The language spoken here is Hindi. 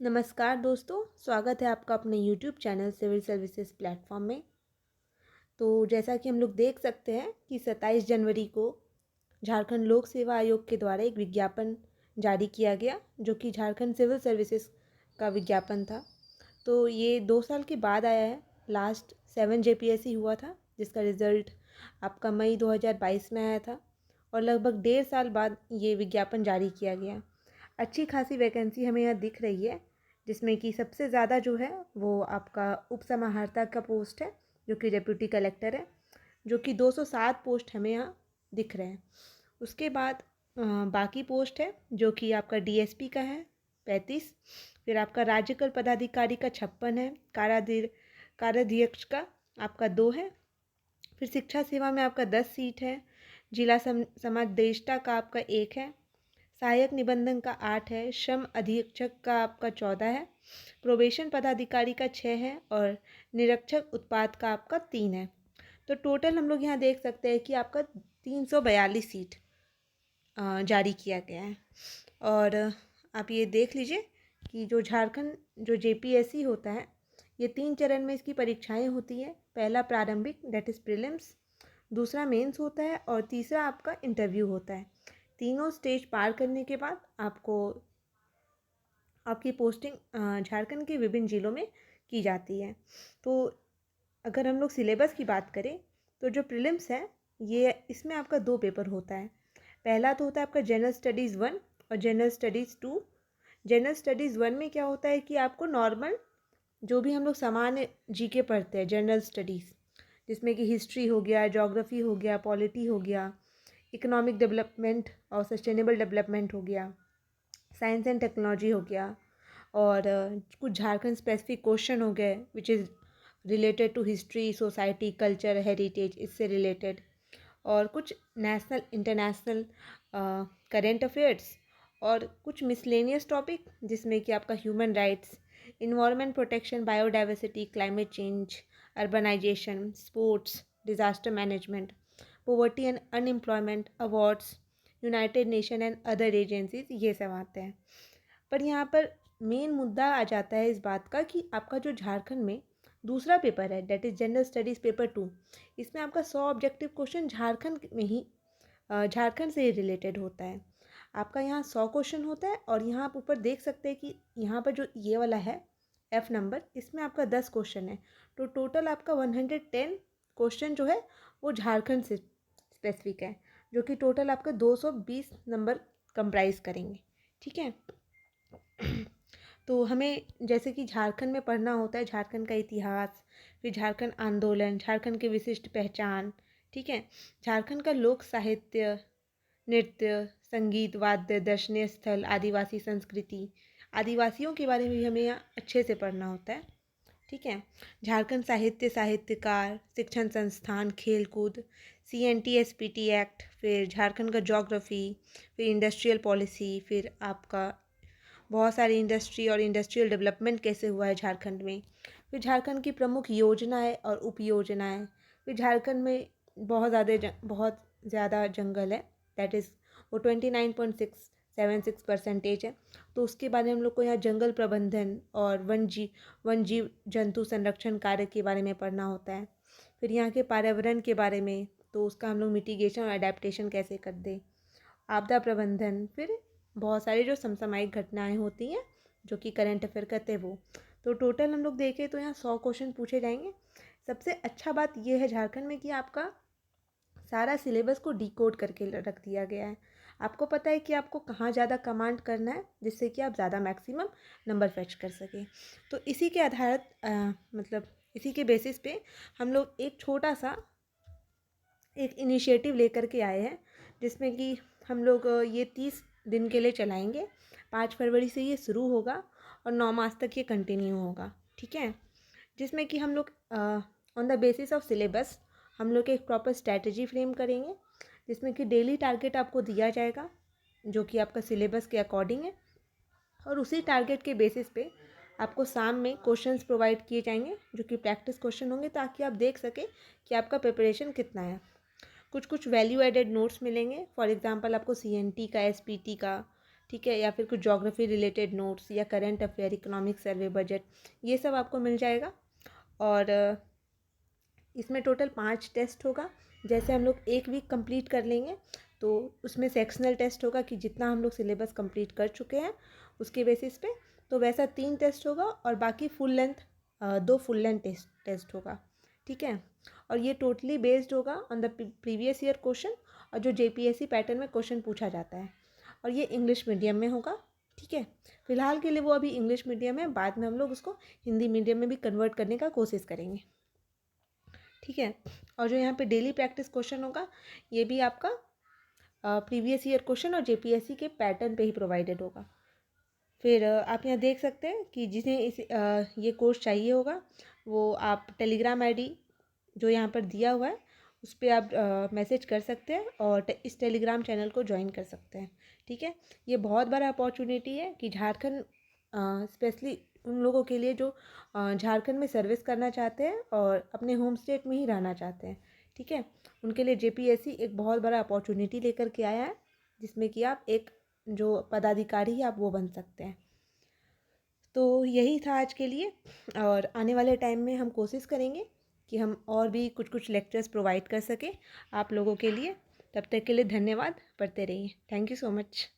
नमस्कार दोस्तों, स्वागत है आपका अपने YouTube channel civil services platform में। तो जैसा कि हम लोग देख सकते हैं कि 27 जनवरी को झारखंड लोक सेवा आयोग के द्वारा एक विज्ञापन जारी किया गया, जो कि झारखंड सिविल सर्विसेज का विज्ञापन था। तो ये 2 साल के बाद आया है। लास्ट 7 जेपीएससी हुआ था, जिसका रिज़ल्ट आपका मई 2022 में आया था, और लगभग 1.5 साल बाद ये विज्ञापन जारी किया गया। अच्छी खासी वैकेंसी हमें यहाँ दिख रही है, जिसमें कि सबसे ज़्यादा जो है वो आपका उप समाहर्ता का पोस्ट है, जो कि डिप्टी कलेक्टर है, जो कि 207 पोस्ट हमें यहाँ दिख रहे हैं। उसके बाद बाकी पोस्ट है, जो कि आपका डीएसपी का है 35, फिर आपका राज्य कर पदाधिकारी का 56 है, कार्याध्यक्ष का आपका 2 है, फिर शिक्षा सेवा में आपका 10 सीट है, जिला समादेष्टा का आपका 1 है, सहायक निबंधन का 8 है, श्रम अधीक्षक का आपका 14 है, प्रोबेशन पदाधिकारी का 6 है, और निरीक्षक उत्पाद का आपका 3 है। तो टोटल हम लोग यहाँ देख सकते हैं कि आपका 342 सीट जारी किया गया है। और आप ये देख लीजिए कि जो झारखंड जो जेपीएससी होता है, ये 3 चरण में इसकी परीक्षाएं होती हैं। पहला प्रारंभिक, दैट इज़ प्रीलिम्स, दूसरा मेंस होता है, और तीसरा आपका इंटरव्यू होता है। तीनों स्टेज पार करने के बाद आपकी पोस्टिंग झारखंड के विभिन्न जिलों में की जाती है। तो अगर हम लोग सिलेबस की बात करें, तो जो प्रीलिम्स है, ये इसमें आपका 2 पेपर होता है। पहला तो होता है आपका जनरल स्टडीज़ 1 और जनरल स्टडीज़ 2। जनरल स्टडीज़ 1 में क्या होता है कि आपको नॉर्मल जो भी हम लोग सामान्य जीके पढ़ते हैं, जनरल स्टडीज़, जिसमें कि हिस्ट्री हो गया, ज्योग्राफी हो गया, पॉलिटी हो गया, इकोनॉमिक डेवलपमेंट और सस्टेनेबल डेवलपमेंट हो गया, साइंस एंड टेक्नोलॉजी हो गया, और कुछ झारखंड स्पेसिफिक क्वेश्चन हो गए which is related to history, society, culture, heritage, इससे रिलेटेड, और कुछ नेशनल इंटरनेशनल करेंट अफेयर्स, और कुछ मिसलेनियस टॉपिक, जिसमें कि आपका human rights, environment protection, biodiversity, climate change, urbanisation, sports, disaster management, poverty and unemployment, awards, United Nation and other agencies, ये सब आते हैं। पर यहाँ पर मेन मुद्दा आ जाता है इस बात का कि आपका जो झारखंड में दूसरा पेपर है, that is general studies paper 2, इसमें आपका 100 ऑब्जेक्टिव क्वेश्चन झारखंड में ही झारखंड से ही रिलेटेड होता है। आपका यहाँ 100 क्वेश्चन होता है, और यहाँ आप ऊपर देख सकते हैं कि यहाँ पर जो ये वाला है F नंबर, इसमें आपका 10 क्वेश्चन है। तो टोटल आपका 110 क्वेश्चन जो है वो झारखंड से स्पेसिफिक है, जो कि टोटल आपका 220 नंबर कंप्राइज करेंगे। ठीक है। तो हमें जैसे कि झारखंड में पढ़ना होता है झारखंड का इतिहास, फिर झारखंड आंदोलन, झारखंड की विशिष्ट पहचान, ठीक है, झारखंड का लोक साहित्य, नृत्य, संगीत, वाद्य, दर्शनीय स्थल, आदिवासी संस्कृति, आदिवासियों के बारे में भी हमें यहाँ अच्छे से पढ़ना होता है। ठीक है। झारखंड साहित्य, साहित्यकार, शिक्षण संस्थान, खेलकूद, CNT-SPT एक्ट, फिर झारखंड का ज्योग्राफी, फिर इंडस्ट्रियल पॉलिसी, फिर आपका बहुत सारी इंडस्ट्री और इंडस्ट्रियल डेवलपमेंट कैसे हुआ है झारखंड में, फिर झारखंड की प्रमुख योजनाएं और उप योजनाएं, फिर झारखंड में बहुत ज़्यादा जंगल है, दैट इज़ वो 29.676% है। तो उसके बारे में हम लोग को यहाँ जंगल प्रबंधन और वन जीव जंतु संरक्षण कार्य के बारे में पढ़ना होता है। फिर यहाँ के पर्यावरण के बारे में, तो उसका हम लोग मिटिगेशन और अडेप्टेशन कैसे कर दें, आपदा प्रबंधन, फिर बहुत सारी जो समसामयिक घटनाएं होती हैं जो कि करंट अफेयर कहते हैं वो। तो टोटल हम लोग देखें तो यहाँ 100 क्वेश्चन पूछे जाएंगे। सबसे अच्छा बात यह है झारखंड में कि आपका सारा सिलेबस को डिकोड करके रख दिया गया है। आपको पता है कि आपको कहाँ ज़्यादा कमांड करना है, जिससे कि आप ज़्यादा मैक्सिमम नंबर फैच कर सकें। तो इसी के आधारित मतलब इसी के बेसिस पे हम लोग एक छोटा सा एक इनिशिएटिव लेकर के आए हैं, जिसमें कि हम लोग ये 30 दिन के लिए चलाएंगे। 5 फरवरी से ये शुरू होगा और 9 मार्च तक ये कंटिन्यू होगा। ठीक है। जिसमें कि हम लोग on the basis of syllabus हम लोग एक प्रॉपर स्ट्रैटेजी फ्रेम करेंगे, जिसमें कि डेली टारगेट आपको दिया जाएगा, जो कि आपका सिलेबस के अकॉर्डिंग है, और उसी टारगेट के बेसिस पे आपको शाम में क्वेश्चंस प्रोवाइड किए जाएंगे, जो कि प्रैक्टिस क्वेश्चन होंगे, ताकि आप देख सकें कि आपका प्रिपरेशन कितना है। कुछ कुछ वैल्यू एडेड नोट्स मिलेंगे। फॉर एग्जांपल आपको CNT का, SPT का, ठीक है, या फिर कुछ ज्योग्राफी रिलेटेड नोट्स या current affair, economic survey, budget, ये सब आपको मिल जाएगा। और इसमें टोटल 5 टेस्ट होगा। जैसे हम लोग एक वीक कंप्लीट कर लेंगे तो उसमें सेक्शनल टेस्ट होगा कि जितना हम लोग सिलेबस कंप्लीट कर चुके हैं उसके बेसिस पे, तो वैसा 3 टेस्ट होगा और बाकी full length 2 full length test होगा। ठीक है, और ये टोटली बेस्ड होगा on the previous year question और जो जेपीएससी पैटर्न में क्वेश्चन पूछा जाता है, और ये इंग्लिश मीडियम में होगा। ठीक है, फिलहाल के लिए वो अभी इंग्लिश मीडियम है, बाद में हम लोग उसको हिंदी मीडियम में भी कन्वर्ट करने का कोशिश करेंगे। ठीक है, और जो यहाँ पे डेली प्रैक्टिस क्वेश्चन होगा ये भी आपका प्रीवियस ईयर क्वेश्चन और जेपीएससी के पैटर्न पे ही प्रोवाइडेड होगा। फिर आप यहाँ देख सकते हैं कि जिन्हें ये कोर्स चाहिए होगा वो आप टेलीग्राम आईडी जो यहाँ पर दिया हुआ है उस पर आप मैसेज कर सकते हैं और इस टेलीग्राम चैनल को ज्वाइन कर सकते हैं। ठीक है, ये बहुत बड़ा अपॉर्चुनिटी है कि झारखंड स्पेशली उन लोगों के लिए जो झारखंड में सर्विस करना चाहते हैं और अपने होम स्टेट में ही रहना चाहते हैं। ठीक है, उनके लिए जेपीएससी एक बहुत बड़ा अपॉर्चुनिटी लेकर के आया है जिसमें कि आप एक जो पदाधिकारी है आप वो बन सकते हैं। तो यही था आज के लिए, और आने वाले टाइम में हम कोशिश करेंगे कि हम और भी कुछ कुछ लेक्चर्स प्रोवाइड कर सकें आप लोगों के लिए। तब तक के लिए धन्यवाद, पढ़ते रहिए। Thank you so much.